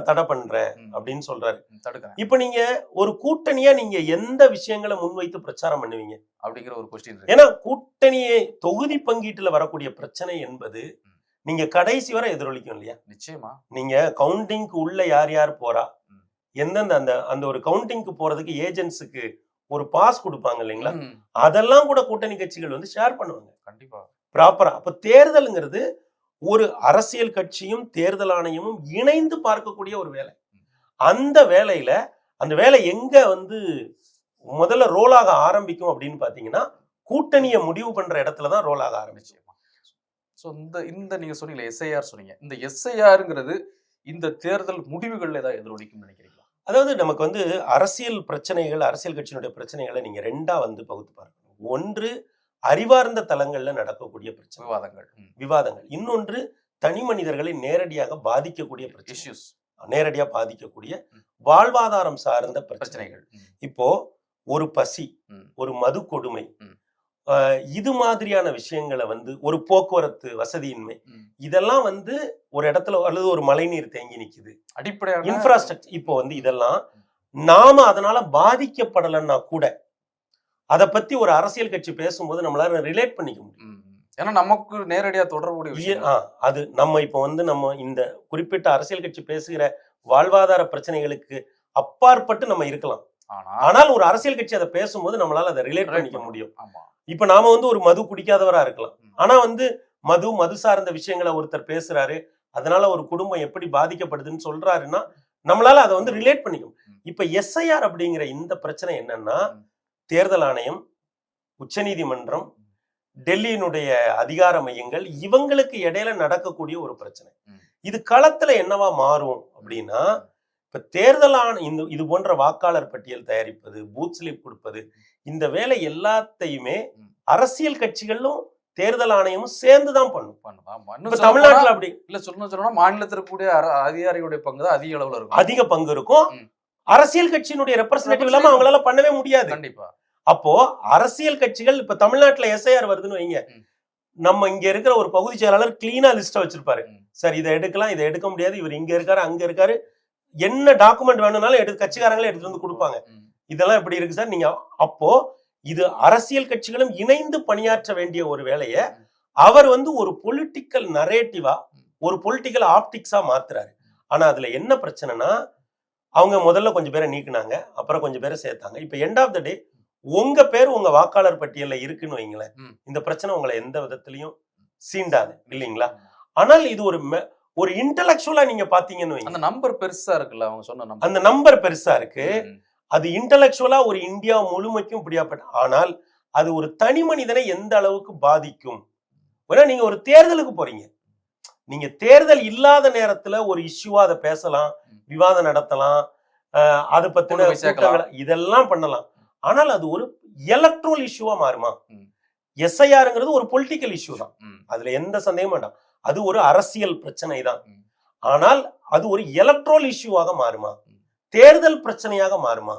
தடை பண்றேன் அப்படின்னு சொல்றாரு. இப்ப நீங்க ஒரு கூட்டணியா நீங்க எந்த விஷயங்களை முன்வைத்து பிரச்சாரம் பண்ணுவீங்க அப்படிங்கிற ஒரு கொஸ்டின். ஏன்னா கூட்டணியை தொகுதி பங்கீட்டுல வரக்கூடிய பிரச்சனை என்பது நீங்க கடைசி வரை எதிரொலிக்கும் இல்லையா? நிச்சயமா. நீங்க கவுண்டிங்க்கு உள்ள யார் யார் போறா, எந்தெந்த அந்த ஒரு கவுண்டிங்க்கு போறதுக்கு ஏஜென்ட்ஸுக்கு ஒரு பாஸ் கொடுப்பாங்க இல்லைங்களா, அதெல்லாம் கூட கூட்டணி கட்சிகள் வந்து ஷேர் பண்ணுவாங்க கண்டிப்பா ப்ராப்பரா. அப்ப தேர்தலுங்கிறது ஒரு அரசியல் கட்சியும் தேர்தல் ஆணையமும் இணைந்து பார்க்கக்கூடிய ஒரு வேலை. அந்த வேலையில அந்த வேலை எங்க வந்து முதல்ல ரோலாக ஆரம்பிக்கும் அப்படின்னு பாத்தீங்கன்னா கூட்டணியை முடிவு பண்ற இடத்துலதான் ரோலாக ஆரம்பிச்சு. ஸோ இந்த நீங்க சொன்னீங்க எஸ்ஐஆர் சொன்னீங்க, இந்த எஸ்ஐஆருங்கிறது இந்த தேர்தல் முடிவுகள்ல ஏதாவது எதிரொலிக்கும் நினைக்கிறீங்களா? அதாவது நமக்கு வந்து அரசியல் பிரச்சனைகள், அரசியல் கட்சியினுடைய பிரச்சனைகளை நீங்க ரெண்டா வந்து பகுத்து பாருங்க. ஒன்று அறிவார்ந்த தளங்கள்ல நடக்கக்கூடிய பிரச்சனை விவாதங்கள், இன்னொன்று தனி மனிதர்களை நேரடியாக பாதிக்கக்கூடிய பிரச்சனை, நேரடியாக பாதிக்கக்கூடிய வாழ்வாதாரம் சார்ந்த பிரச்சனைகள். இப்போ ஒரு பசி, ஒரு மது கொடுமை, இது மாதிரியான விஷயங்களை வந்து ஒரு போக்குவரத்து வசதியின்மை, இதெல்லாம் வந்து ஒரு இடத்துல அல்லது ஒரு மழைநீர் தேங்கி நிக்குது, அடிப்படையான இன்ஃப்ராஸ்ட்ரக்சர். இப்போ வந்து இதெல்லாம் நாம அதனால பாதிக்கப்படலைன்னா கூட அதை பத்தி ஒரு அரசியல் கட்சி பேசும்போது நம்மளால ரிலேட் பண்ணிக்க முடியும். ஏன்னா நமக்கு நேரடியா தொடர்புடைய அது நம்ம இப்போ வந்து நம்ம இந்த குறிப்பிட்ட அரசியல் கட்சி பேசுகிற வாழ்வாதார பிரச்சனைகளுக்கு அப்பாற்பட்டு நம்ம இருக்கலாம். ஆனால் ஒரு அரசியல் கட்சி அதை பேசும்போது நம்மளால அதை ரிலேட் பண்ணிக்க முடியும். இப்ப நாம வந்து ஒரு மது குடிக்காதவரா இருக்கலாம், ஆனா வந்து மது சார்ந்த விஷயங்களை ஒருத்தர் பேசுறாரு, அதனால ஒரு குடும்பம் எப்படி பாதிக்கப்படுதுன்னு சொல்றாருன்னா நம்மளால அதை வந்து ரிலேட் பண்ணிக்கும். இப்ப எஸ்ஐஆர் அப்படிங்கிற இந்த பிரச்சனை என்னன்னா, தேர்தல் ஆணையம், உச்சநீதிமன்றம், டெல்லியினுடைய அதிகார மையங்கள், இவங்களுக்கு இடையில நடக்கக்கூடிய ஒரு பிரச்சனை. இது களத்துல என்னவா மாறும் அப்படின்னா, இப்ப தேர்தல் இது போன்ற வாக்காளர் பட்டியல் தயாரிப்பது, பூத் ஸ்லிப் கொடுப்பது, இந்த வேலை எல்லாத்தையுமே அரசியல் கட்சிகளும் தேர்தல் ஆணையமும் சேர்ந்துதான் பண்ணும். தமிழ்நாட்டுல அப்படி இல்ல, சொன்னா மாநிலத்திற்கு கூடிய அதிகாரிகளுடைய பங்கு தான் அதிக அளவுல இருக்கும், அதிக பங்கு இருக்கும். அரசியல் கட்சியினுடைய ரெப்ரசன்டேட்டிவ் இல்லாம அவங்களால பண்ணவே முடியாது. கண்டிப்பா. அப்போ அரசியல் கட்சிகள், இப்ப தமிழ்நாட்டுல எஸ்ஐஆர் வருதுன்னு வைங்க, நம்ம இங்க இருக்கிற ஒரு பகுதி செயலாளர் கிளீனா லிஸ்ட வச்சிருப்பாரு. சார் இதை எடுக்கலாம், இதை எடுக்க முடியாது, இவர் இங்க இருக்காரு அங்க இருக்காரு, என்ன டாக்குமெண்ட் வேணும்னாலும் கட்சிக்காரங்களே எடுத்து வந்து கொடுப்பாங்க. இதெல்லாம் எப்படி இருக்கு சார் நீங்க. அப்போ இது அரசியல் கட்சிகளும் இணைந்து பணியாற்ற வேண்டிய ஒரு வேலையை அவர் வந்து ஒரு பொலிட்டிக்கல் நரேட்டிவா, ஒரு பொலிட்டிக்கல் ஆப்டிக்ஸா மாத்துறாரு. ஆனா அதுல என்ன பிரச்சனைனா, அவங்க முதல்ல கொஞ்சம் பேரை நீக்கினாங்க, அப்புறம் கொஞ்சம் பேரை சேர்த்தாங்க. இப்ப எண்ட் ஆஃப் த டே உங்க பேர் உங்க வாக்காளர் பட்டியல்ல இருக்குன்னு வைங்களேன், இந்த பிரச்சனை உங்களை எந்த விதத்திலையும் சீண்டாது இல்லைங்களா. ஆனால் இது ஒரு இன்டெலக்சுவலா நீங்க பாத்தீங்கன்னு வைங்க, அந்த நம்பர் பெருசா இருக்குல்ல, அவங்க சொன்ன அந்த நம்பர் பெருசா இருக்கு. அது இன்டெலக்சுவலா ஒரு இந்தியா முழுமைக்கும் பிடியாப்பட்ட, ஆனால் அது ஒரு தனி மனிதனை எந்த அளவுக்கு பாதிக்கும். நீங்க ஒரு தேர்தலுக்கு போறீங்க, நீங்க தேர்தல் இல்லாத நேரத்துல ஒரு இஷ்யூவா அதை பேசலாம், விவாதம் நடத்தலாம், அதை பத்தின இதெல்லாம் பண்ணலாம். ஆனால் அது ஒரு எலக்ட்ரல் இஷ்யூவா மாறுமா? எஸ்ஐஆர்ங்கிறது ஒரு பொலிட்டிக்கல் இஷ்யூ தான், அதுல எந்த சந்தேகமும் வேண்டாம். அது ஒரு அரசியல் பிரச்சனை தான். ஆனால் அது ஒரு எலக்ட்ரல் இஷ்யூவாக மாறுமா, தேர்தல் பிரச்சனையாக மாறுமா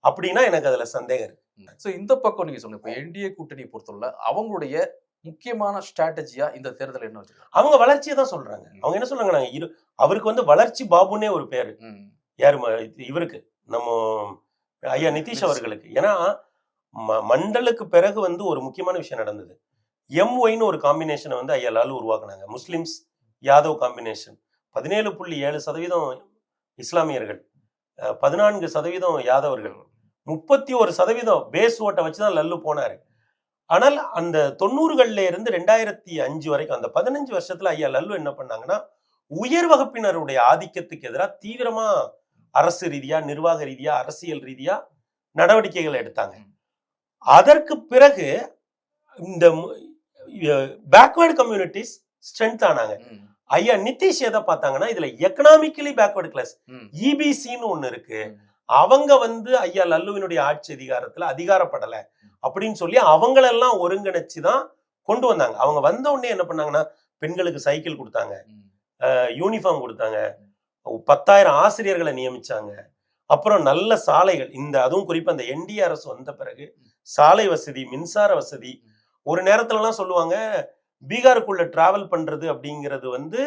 அப்படின்னா எனக்கு அதுல சந்தேகம் இருக்கு. சோ இந்த பக்கம் நீங்க சொன்ன என்டிஏ கூட்டணியை பொறுத்தவரை அவங்களுடைய முக்கியமான ஸ்ட்ராட்டஜியா இந்த தேர்தல் என்ன வச்சிருக்காங்க? அவங்க வளர்ச்சியை தான் சொல்றாங்க. அவங்க என்ன சொல்றாங்க, அவருக்கு வந்து வளர்ச்சி பாபுன்னே ஒரு பேரு, யாரு இவருக்கு நம்ம ஐயா நிதிஷ் அவர்களுக்கு. ஏன்னா மண்டலுக்கு பிறகு வந்து ஒரு முக்கியமான விஷயம் நடந்தது. எம்ஒய்னு ஒரு காம்பினேஷனை வந்து ஐயா லாலு உருவாக்குனாங்க. Muslims Yadav combination. 17.7% இஸ்லாமியர்கள், 14% யாதவர்கள், 31% பேஸ் ஓட்டை வச்சுதான் லல்லு போனாரு. ஆனால் அந்த 90கள்ல இருந்து 2005 வரைக்கும் அந்த 15 வருஷத்துல ஐயா லல்லு என்ன பண்ணாங்கன்னா, உயர் வகுப்பினருடைய ஆதிக்கத்துக்கு எதிராக தீவிரமா அரசு ரீதியா, நிர்வாக ரீதியா, அரசியல் ரீதியா நடவடிக்கைகளை எடுத்தாங்க. அதற்கு பிறகு இந்த பேக்வர்டு கம்யூனிட்டிஸ் ஸ்ட்ரென்த் ஆனாங்க. ஐயா நிதிஷ் எதை பார்த்தாங்கன்னா, இதுல எக்கனாமிக்கலி பேக்வர்டு கிளாஸ் இபிசின்னு ஒண்ணு இருக்கு, அவங்க வந்து ஐயா லல்லுவினுடைய ஆட்சி அதிகாரத்துல அதிகாரப்படலை அப்படின்னு சொல்லி அவங்களெல்லாம் ஒருங்கிணைச்சுதான் கொண்டு வந்தாங்க. அவங்க வந்த உடனே என்ன பண்ணாங்கன்னா, பெண்களுக்கு சைக்கிள் கொடுத்தாங்க, யூனிஃபார்ம் கொடுத்தாங்க, 10,000 ஆசிரியர்களை நியமிச்சாங்க, அப்புறம் நல்ல சாலைகள். அதுவும் குறிப்பா இந்த என்டிஏ அரசு வந்த பிறகு சாலை வசதி, மின்சார வசதி. ஒரு நேரத்துலலாம் சொல்லுவாங்க, பீகாருக்குள்ள டிராவல் பண்றது அப்படிங்கிறது வந்து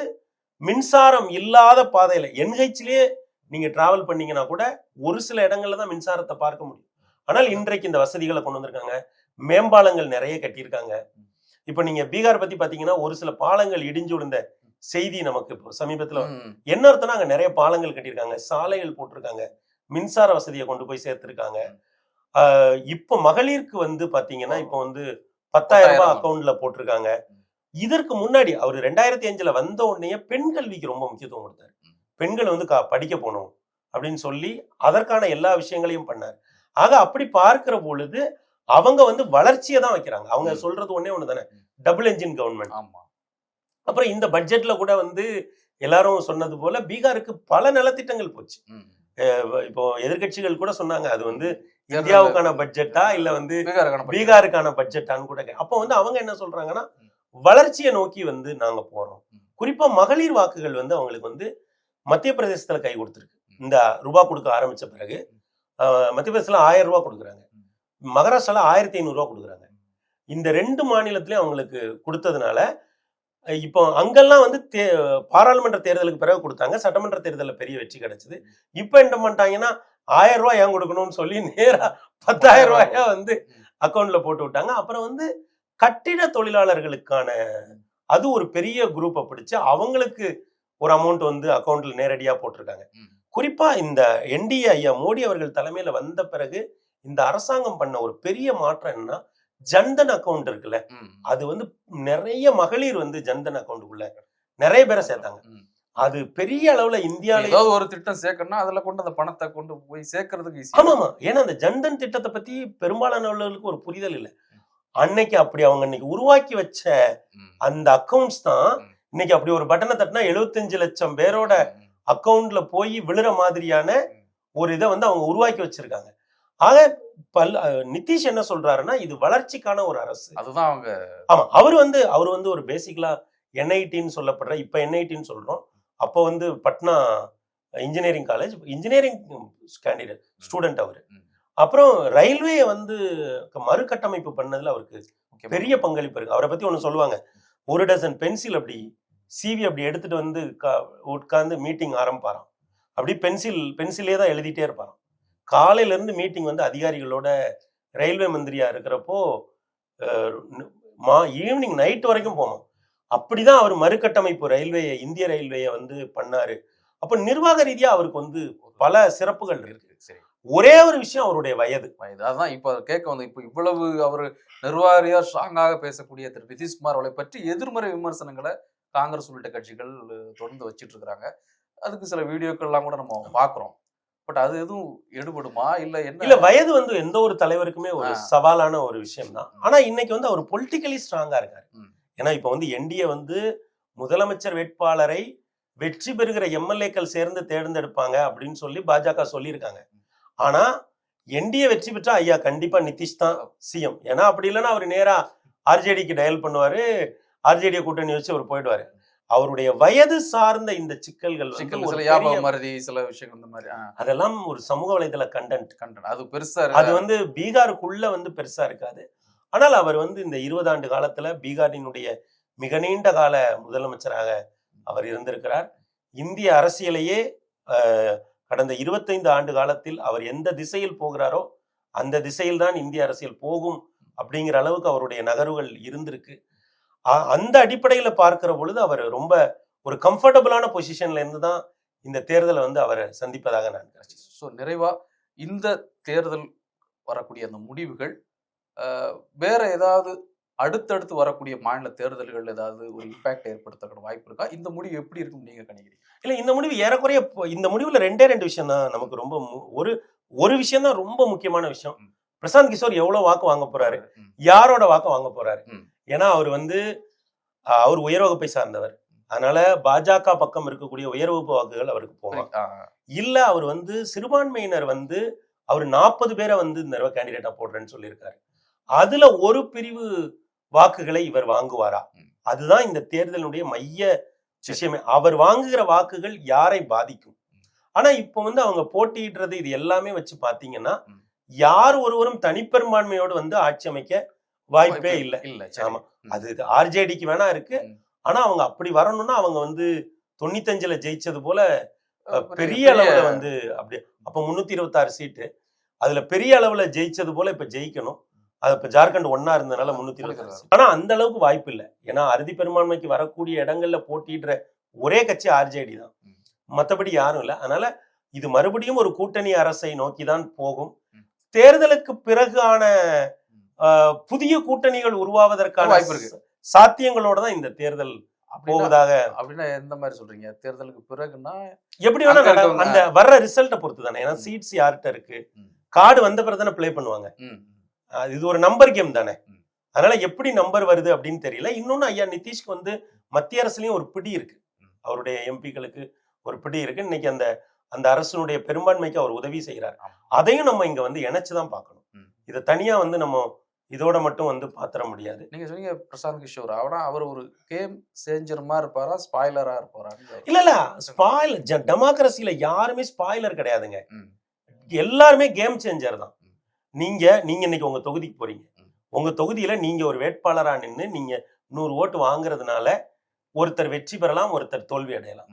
மின்சாரம் இல்லாத பாதையில என்ஹெச்லயே நீங்க டிராவல் பண்ணீங்கன்னா கூட ஒரு சில இடங்கள்ல தான் மின்சாரத்தை பார்க்க முடியும். ஆனால் இன்றைக்கு இந்த வசதிகளை கொண்டு வந்திருக்காங்க. மேம்பாலங்கள் நிறைய கட்டியிருக்காங்க. இப்ப நீங்க பீகார் பத்தி பாத்தீங்கன்னா, ஒரு சில பாலங்கள் இடிஞ்சு விழுந்த செய்தி நமக்கு இப்போ சமீபத்துல என்ன அர்த்தம்னா, அங்க நிறைய பாலங்கள் கட்டியிருக்காங்க, சாலைகள் போட்டிருக்காங்க, மின்சார வசதியை கொண்டு போய் சேர்த்திருக்காங்க. இப்போ மகளிருக்கு வந்து பாத்தீங்கன்னா, இப்போ வந்து 10,000 ரூபாய் அக்கௌண்ட்ல போட்டிருக்காங்க. இதற்கு முன்னாடி அவர் 2005 வந்த உடனே பெண் கல்விக்கு ரொம்ப முக்கியத்துவம் கொடுத்தாரு. பெண்கள் வந்து படிக்க போகணும் அப்படின்னு சொல்லி அதற்கான எல்லா விஷயங்களையும் பண்ணார். ஆக அப்படி பார்க்கிற பொழுது அவங்க வந்து வளர்ச்சியை தான் வைக்கிறாங்க. அவங்க சொல்றது ஒண்ணு தானே, டபுள் என்ஜின் கவர்மெண்ட். அப்புறம் இந்த பட்ஜெட்ல கூட வந்து எல்லாரும் சொன்னது போல பீகாருக்கு பல நலத்திட்டங்கள் போச்சு. இப்போ எதிர்கட்சிகள் கூட சொன்னாங்க, அது வந்து இந்தியாவுக்கான பட்ஜெட்டா இல்ல வந்து பீகாருக்கான பட்ஜெட்டான்னு கூட. அப்போ வந்து அவங்க என்ன சொல்றாங்கன்னா, வளர்ச்சியை நோக்கி வந்து நாங்க போறோம். குறிப்பா மகளிர் வாக்குகள் வந்து அவங்களுக்கு வந்து மத்திய பிரதேசத்துல கை கொடுத்துருக்கு. இந்த ரூபா கொடுக்க ஆரம்பிச்ச பிறகு மத்திய பிரதேசத்துல 1000 ரூபாய் கொடுக்குறாங்க, மகாராஷ்டிரால 1500 ரூபாய் கொடுக்குறாங்க. இந்த 2 மாநிலத்திலயும் அவங்களுக்கு கொடுத்ததுனால இப்போ அங்கெல்லாம் வந்து பாராளுமன்ற தேர்தலுக்கு பிறகு கொடுத்தாங்க, சட்டமன்ற தேர்தலில் பெரிய வெற்றி கிடைச்சது. இப்போ என்ன பண்ணிட்டாங்கன்னா, 1000 ரூபாய் ஏன் கொடுக்கணும்னு சொல்லி நேரா 10,000 ரூபாயா வந்து அக்கௌண்ட்ல போட்டு விட்டாங்க. அப்புறம் வந்து கட்டிட தொழிலாளர்களுக்கான அது ஒரு பெரிய குரூப்பை பிடிச்சு அவங்களுக்கு ஒரு அமௌண்ட் வந்து அக்கௌண்ட்ல நேரடியா போட்டிருக்காங்க. குறிப்பா இந்த என்டிஏ ஐயா மோடி அவர்கள் தலைமையில வந்த பிறகு இந்த அரசாங்கம் பண்ண ஒரு பெரிய மாற்றம் என்னன்னா, ஜன்தன் அக்கௌண்ட் இருக்குல்ல, அது வந்து நிறைய மகளிர் வந்து ஜன்தன் அக்கௌண்ட்டுக்குள்ள நிறைய பேரை சேர்த்தாங்க. அது பெரிய அளவுல இந்தியாவில ஏதாவது ஒரு திட்டம் சேர்க்கணும்னா அதுல கொண்டு அந்த பணத்தை கொண்டு போய் சேர்க்கறதுக்கு ஈஸி. ஆமா, ஏன்னா அந்த ஜன்தன் திட்டத்தை பத்தி பெரும்பாலானவர்களுக்கு ஒரு புரிதல் இல்லை. அன்னைக்கு அப்படி அவங்க இன்னைக்கு உருவாக்கி வச்ச அந்த அக்கௌண்ட்ஸ் தான் இன்னைக்கு அப்படி ஒரு பட்டனை தட்டினா 75 லட்சம் பேரோட அக்கௌண்ட்ல போய் விழுற மாதிரியான ஒரு இதை வந்து அவங்க உருவாக்கி வச்சிருக்காங்க. ஆக நிதிஷ் என்ன சொல்றாருன்னா, இது வளர்ச்சிக்கான ஒரு அரசு. அதுதான் அவங்க. ஆமா, அவர் வந்து ஒரு பேசிக்கலா என்ஐடின்னு சொல்லப்படுற, இப்ப என்ஐடின்னு சொல்றோம், அப்போ வந்து Patna engineering college engineering candidate student அவரு. அப்புறம் ரயில்வே வந்து மறுகட்டமைப்பு பண்ணதுல அவருக்கு பெரிய பங்களிப்பு இருக்கு. அவரை பத்தி ஒண்ணு சொல்லுவாங்க, ஒரு டசன் பென்சில் அப்படி சிவி அப்படி எடுத்துட்டு வந்து உட்கார்ந்து மீட்டிங் ஆரம்பிப்பாராம். அப்படி பென்சிலே தான் எழுதிட்டே இருப்பாராம். காலையில இருந்து மீட்டிங் வந்து அதிகாரிகளோட ரயில்வே மந்திரியா இருக்கிறப்போ ஈவினிங் நைட் வரைக்கும் போனோம். அப்படிதான் அவர் மறுகட்டமைப்பு இந்திய ரயில்வேயை வந்து பண்ணாரு. அப்ப நிர்வாக ரீதியா அவருக்கு வந்து பல சிறப்புகள் இருக்கு. ஒரே ஒரு விஷயம், அவருடைய வயது. அதான் இப்ப கேட்க வந்து, இப்ப இவ்வளவு அவர் நிர்வாகியா ஸ்ட்ராங்காக பேசக்கூடிய திரு நிதிஷ்குமார் அவளை பற்றி எதிர்மறை விமர்சனங்களை காங்கிரஸ் உள்ளிட்ட கட்சிகள் தொடர்ந்து வச்சிட்டு இருக்கிறாங்க. அதுக்கு சில வீடியோக்கள் எல்லாம் கூட நம்ம பாக்குறோம். பட் அது எதுவும் எடுபடுமா இல்ல என்ன? இல்ல, வயது வந்து எந்த ஒரு தலைவருக்குமே ஒரு சவாலான ஒரு விஷயம் தான். ஆனா இன்னைக்கு வந்து அவர் பொலிட்டிக்கலி ஸ்ட்ராங்கா இருக்காரு. ஏன்னா இப்ப வந்து என்டிஏ வந்து முதலமைச்சர் வேட்பாளரை வெற்றி பெறுகிற எம்எல்ஏக்கள் சேர்ந்து தேர்ந்தெடுப்பாங்க அப்படின்னு சொல்லி பாஜக சொல்லியிருக்காங்க. ஆனா என்டிஏ வெற்றி பெற்றா ஐயா கண்டிப்பா நிதிஷ் தான் சிஎம். ஏன்னா அப்படி இல்லைன்னா அவர் நேரா ஆர்ஜேடிக்கு டயல் பண்ணுவாரு, ஆர்ஜேடியை கூட்டணி வச்சு அவர் போயிடுவாரு. அவருடைய வயது சார்ந்த இந்த சிக்கல்கள் சில விஷயங்கள் இந்த மாதிரி அதெல்லாம் ஒரு சமூக வலைதள கண்டென்ட் அது பெருசா, அது வந்து பீகாருக்குள்ள வந்து பெருசா இருக்காது. ஆனால் அவர் வந்து இந்த 20 ஆண்டு காலத்துல பீகாரினுடைய மிக நீண்ட கால முதலமைச்சராக அவர் இருந்திருக்கிறார். இந்திய அரசியலையே கடந்த 25 ஆண்டு காலத்தில் அவர் எந்த திசையில் போகிறாரோ அந்த திசையில் தான் இந்திய அரசியல் போகும் அப்படிங்கிற அளவுக்கு அவருடைய நகர்வுகள் இருந்திருக்கு. அந்த அடிப்படையில பார்க்கிற பொழுது அவர் ரொம்ப ஒரு கம்ஃபர்டபுளான பொசிஷன்ல இருந்து தான் இந்த தேர்தலை வந்து அவரை சந்திப்பதாக நான் நினைக்கிறேன். ஸோ நிறைவா இந்த தேர்தல் வரக்கூடிய அந்த முடிவுகள் வேற ஏதாவது அடுத்தடுத்து வரக்கூடிய மாநில தேர்தல்கள் ஏதாவது ஒரு இம்பாக்ட் ஏற்படுத்த வாய்ப்பு இருக்கா? இந்த முடிவு எப்படி இருக்கும் நீங்க கணிக்கிறீங்க? இல்ல, இந்த முடிவு ஏறக்குறைய இந்த முடிவுல 2 விஷயம் தான் நமக்கு ரொம்ப ஒரு விஷயம் தான் ரொம்ப முக்கியமான விஷயம். பிரசாந்த் கிஷோர் எவ்வளவு வாக்கு வாங்க போறாரு, யாரோட வாக்கு வாங்க போறாரு. ஏன்னா அவர் வந்து அவர் உயர் வகுப்பை சார்ந்தவர், அதனால பாஜக பக்கம் இருக்கக்கூடிய உயர் வகுப்பு வாக்குகள் அவருக்கு போகும். இல்ல அவர் வந்து சிறுபான்மையினர் வந்து அவர் 40 பேரை வந்து இந்த தடவை கேண்டிடேட்டா போடுறேன்னு சொல்லியிருக்காரு, அதுல ஒரு பிரிவு வாக்குகளை இவர் வாங்குவாரா? அதுதான் இந்த தேர்தலுடைய மைய விஷயமே. அவர் வாங்குகிற வாக்குகள் யாரை பாதிக்கும்? ஆனா இப்ப வந்து அவங்க போட்டியிடுறது இது எல்லாமே வச்சு பாத்தீங்கன்னா யார் ஒருவரும் தனிப்பெரும்பான்மையோடு வந்து ஆட்சி அமைக்க வாய்ப்பே இல்லை. ஆமா, அது ஆர்ஜேடிக்கு வேணா இருக்கு. ஆனா அவங்க அப்படி வரணும்னா அவங்க வந்து 95ல ஜெயிச்சது போல பெரிய அளவுல வந்து அப்படி அப்ப 326 சீட்டு அதுல பெரிய அளவுல ஜெயிச்சது போல இப்ப ஜெயிக்கணும். அது இப்ப ஜார்க்கண்ட் ஒன்னா இருந்ததுனால 326. ஆனா அந்த அளவுக்கு வாய்ப்பு இல்லை. ஏன்னா அறுதி பெரும்பான்மைக்கு வரக்கூடிய இடங்கள்ல போட்டியிடுற ஒரே கட்சி ஆர்ஜேடி தான், மற்றபடி யாரும் இல்லை. அதனால இது மறுபடியும் ஒரு கூட்டணி அரசை நோக்கிதான் போகும். தேர்தலுக்கு பிறகான புதிய கூட்டணிகள் உருவாவதற்கான சாத்தியங்களோட தான் இந்த தேர்தல் போவதாக. அப்படின்னா எந்த மாதிரி சொல்றீங்க? தேர்தலுக்கு பிறகுனா எப்படி வேணா அந்த வர்ற ரிசல்ட்டை பொறுத்து தானே. ஏன்னா சீட்ஸ் யார்கிட்ட இருக்கு, கார்டு வந்த பிறகு தானே பிளே பண்ணுவாங்க. இது ஒரு நம்பர் கேம் தானே. அதனால எப்படி நம்பர் வருது அப்படின்னு தெரியல. இன்னொன்னு ஐயா நிதிஷ்க்கு வந்து மத்திய அரசுலயும் ஒரு பிடி இருக்கு, அவருடைய எம்பிக்களுக்கு ஒரு பிடி இருக்கு. இன்னைக்கு அந்த அரசனுடைய பெரும்பான்மைக்கு அவர் உதவி செய்யறாரு. அதையும் நம்ம இங்க வந்து இணைச்சுதான் பார்க்கணும். இதை தனியா வந்து நம்ம இதோட மட்டும் வந்து பாத்திர முடியாது. நீங்க சொன்னீங்க பிரசாந்த் கிஷோர், ஆனா அவர் ஒரு கேம் சேஞ்சர்மா இருப்பாரா, ஸ்பாய்லரா இருப்பாரா? இல்ல ஸ்பாயிலர் டெமோக்ரஸில யாருமே ஸ்பாய்லர் கிடையாதுங்க, எல்லாருமே கேம் சேஞ்சர் தான். நீங்க இன்னைக்கு உங்க தொகுதிக்கு போறீங்க, உங்க தொகுதியில நீங்க ஒரு வேட்பாளரா நின்று நீங்க 100 ஓட்டு வாங்குறதுனால ஒருத்தர் வெற்றி பெறலாம், ஒருத்தர் தோல்வி அடையலாம்.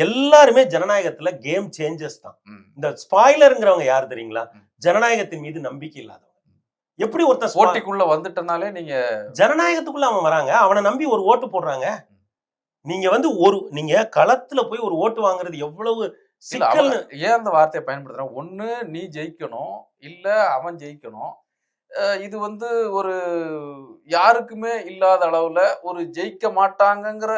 எல்லாருமே ஜனநாயகத்துல கேம் சேஞ்சர்ஸ் தான். இந்த ஸ்பாய்லருங்கிறவங்க யாரு தெரியுங்களா? ஜனநாயகத்தின் மீது நம்பிக்கை இல்லாதவங்க. எப்படி ஒருத்தர் போட்டிக்குள்ள வந்துட்டனாலே நீங்க ஜனநாயகத்துக்குள்ள அவன் வராங்க, அவனை நம்பி ஒரு ஓட்டு போடுறாங்க. நீங்க வந்து நீங்க களத்துல போய் ஒரு ஓட்டு வாங்குறது எவ்வளவு சிக்கல். ஏன் அந்த வார்த்தையை பயன்படுத்துறேன்? ஒண்ணு நீ ஜெயிக்கணும், இல்ல அவன் ஜெயிக்கணும். இது வந்து ஒரு யாருக்குமே இல்லாத அளவுல ஒரு ஜெயிக்க மாட்டாங்கிற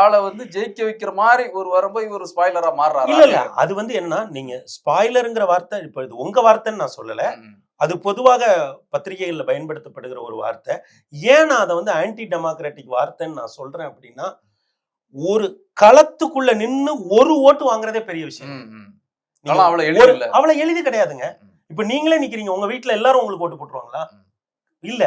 ஆளை வந்து ஜெயிக்க வைக்கிற மாதிரி ஒரு வரும்போது ஒரு ஸ்பாய்லரா மாறுறாரு. இல்ல அது வந்து என்னன்னா, நீங்க ஸ்பாய்லருங்கிற வார்த்தை இப்ப இது உங்க வார்த்தைன்னு நான் சொல்லல, அது பொதுவாக பத்திரிகைகள்ல பயன்படுத்தப்படுகிற ஒரு வார்த்தை. ஏன் நான் அதை வந்து ஆன்டி டெமோக்ராட்டிக் வார்த்தைன்னு நான் சொல்றேன் அப்படின்னா, ஒரு களத்துக்குள்ள நின்னு ஒரு ஓட்டு வாங்குறதே பெரிய விஷயம். அவ்வளவு எளிது கிடையாதுங்க. இப்ப நீங்களே நிக்கிறீங்க, உங்க வீட்டுல எல்லாரும் உங்களுக்கு ஓட்டு போட்டுருவாங்களா? இல்ல.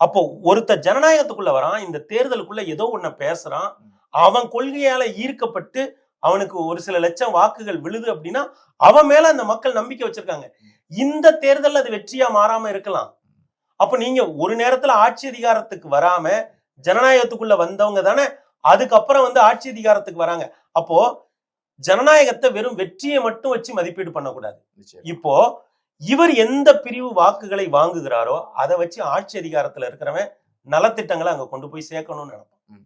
அப்போ ஒருத்தர் ஜனநாயகத்துக்குள்ள வரான், இந்த தேர்தலுக்குள்ள ஏதோ ஒன்ன பேசுறான், அவன் கொள்கையால ஈர்க்கப்பட்டு அவனுக்கு ஒரு சில லட்சம் வாக்குகள் விழுது அப்படின்னா அவன் மேல அந்த மக்கள் நம்பிக்கை வச்சிருக்காங்க. இந்த தேர்தல் அது வெற்றியா மாறாம இருக்கலாம். அப்ப நீங்க ஒரு நேரத்துல ஆட்சி அதிகாரத்துக்கு வராம ஜனநாயகத்துக்குள்ள வந்தவங்க தானே அதுக்கப்புறம் வந்து ஆட்சி அதிகாரத்துக்கு வராங்க. அப்போ ஜனநாயகத்தை வெறும் வெற்றியை மட்டும் வச்சு மதிப்பீடு பண்ணக்கூடாது. இப்போ இவர் எந்த பிரிவு வாக்குகளை வாங்குகிறாரோ அதை வச்சு ஆட்சி அதிகாரத்துல இருக்கிறவன் நலத்திட்டங்களை அங்க கொண்டு போய் சேர்க்கணும்னு நினைப்பான்.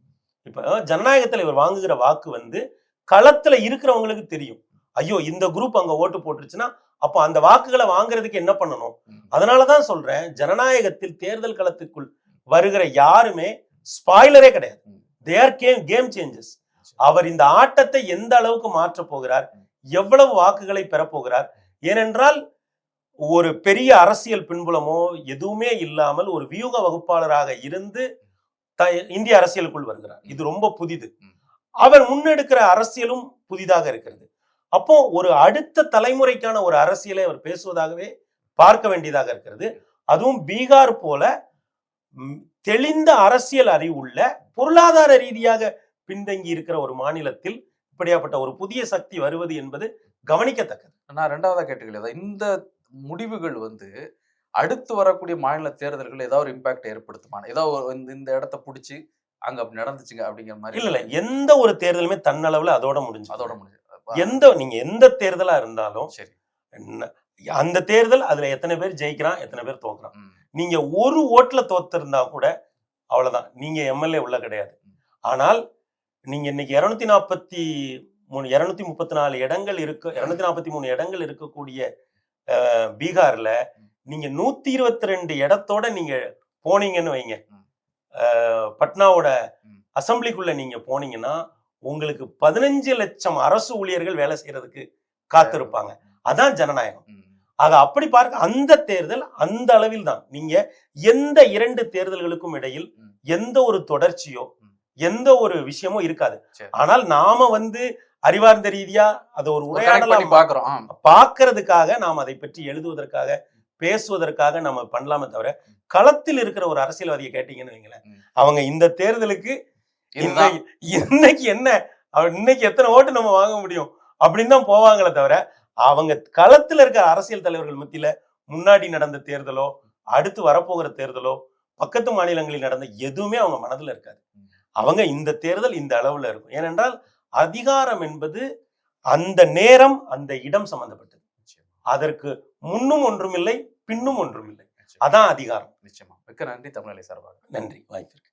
இப்ப ஜனநாயகத்துல இவர் வாங்குகிற வாக்கு வந்து களத்துல இருக்கிறவங்களுக்கு தெரியும், ஐயோ இந்த குரூப் அங்க ஓட்டு போட்டுருச்சுன்னா அப்போ அந்த வாக்குகளை வாங்குறதுக்கு என்ன பண்ணணும். அதனாலதான் சொல்றேன், ஜனநாயகத்தில் தேர்தல் களத்துக்குள் வருகிற யாருமே ஸ்பாய்லரே கிடையாது. They are game changers. அவர் இந்த ஆட்டத்தை எந்த அளவுக்கு மாற்ற போகிறார், எவ்வளவு வாக்குகளை பெறப்போகிறார். ஏனென்றால் ஒரு பெரிய அரசியல் பின்புலமோ எதுவுமே இல்லாமல் ஒரு வியூக வகுப்பாளராக இருந்து இந்திய அரசியலுக்குள் வருகிறார். இது ரொம்ப புதிது. அவர் முன்னெடுக்கிற அரசியலும் புதிதாக இருக்கிறது. அப்போ ஒரு அடுத்த தலைமுறைக்கான ஒரு அரசியலை அவர் பேசுவதாகவே பார்க்க வேண்டியதாக இருக்கிறது. அதுவும் பீகார் போல தெளிந்த அரசியல் அறிவுள்ள பொருளாதார ரீதியாக பின்தங்கி இருக்கிற ஒரு மாநிலத்தில் இப்படியாப்பட்ட ஒரு புதிய சக்தி வருவது என்பது கவனிக்கத்தக்கது. நான் ரெண்டாவதா கேட்டுக்கல, இந்த முடிவுகள் வந்து அடுத்து வரக்கூடிய மாநில தேர்தல்கள் ஏதாவது ஒரு இம்பாக்ட் ஏற்படுத்துமா? ஏதாவது இந்த இடத்த பிடிச்சி அங்க அப்படி நடந்துச்சுங்க அப்படிங்கிற மாதிரி? இல்ல எந்த ஒரு தேர்தலுமே தன்னளவுல அதோட முடிஞ்சு நீங்க எந்த தேர்தலா இருந்தாலும் சரி. அந்த தேர்தல் அதுல எத்தனை பேர் ஜெயிக்கிறான், எத்தனை பேர் தோக்குறான். நீங்க ஒரு ஓட்டுல தோத்திருந்தா கூட அவ்வளவுதான், நீங்க எம்எல்ஏ உள்ள கிடையாது. ஆனால் நீங்க இன்னைக்கு 234 இடங்கள் இருக்கு, 243 இடங்கள் இருக்கக்கூடிய பீகார்ல நீங்க 122 இடத்தோட நீங்க போனீங்கன்னு வைங்க, பட்னாவோட அசம்பிளிக்குள்ள நீங்க போனீங்கன்னா உங்களுக்கு 15 லட்சம் அரசு ஊழியர்கள் வேலை செய்யறதுக்கு காத்திருப்பாங்க. அதான் ஜனநாயகம். ஆக அப்படி பார்க்க அந்த தேர்தல் அந்த அளவில் தான். நீங்க எந்த 2 தேர்தல்களுக்கும் இடையில் எந்த ஒரு தொடர்ச்சியோ எந்த ஒரு விஷயமோ இருக்காது. ஆனால் நாம அறிவார்ந்த ரீதியா அதை ஒரு உரையாடலா பாக்குறதுக்காக, நாம் அதை பற்றி எழுதுவதற்காக, பேசுவதற்காக நம்ம பண்ணலாமே தவிர, களத்தில் இருக்கிற ஒரு அரசியல்வாதியை கேட்டீங்கன்னு வைங்களேன், அவங்க இந்த தேர்தலுக்கு இன்னைக்கு என்ன, இன்னைக்கு எத்தனை ஓட்டு நம்ம வாங்க முடியும் அப்படின்னு தான் போவாங்களே தவிர, அவங்க களத்துல இருக்கிற அரசியல் தலைவர்கள் மத்தியில முன்னாடி நடந்த தேர்தலோ, அடுத்து வரப்போகிற தேர்தலோ, பக்கத்து மாநிலங்களில் நடந்த எதுவுமே அவங்க மனதுல இருக்காது. அவங்க இந்த தேர்தல் இந்த அளவுல இருக்கும். ஏனென்றால் அதிகாரம் என்பது அந்த நேரம், அந்த இடம் சம்பந்தப்பட்டது. அதற்கு முன்னும் ஒன்றுமில்லை, பின்னும் ஒன்றுமில்லை. அதான் அதிகாரம். நிச்சயமா. மிக்க நன்றி தமிழ்நிலை சார்பாக. நன்றி வாய்ப்பிற்கு.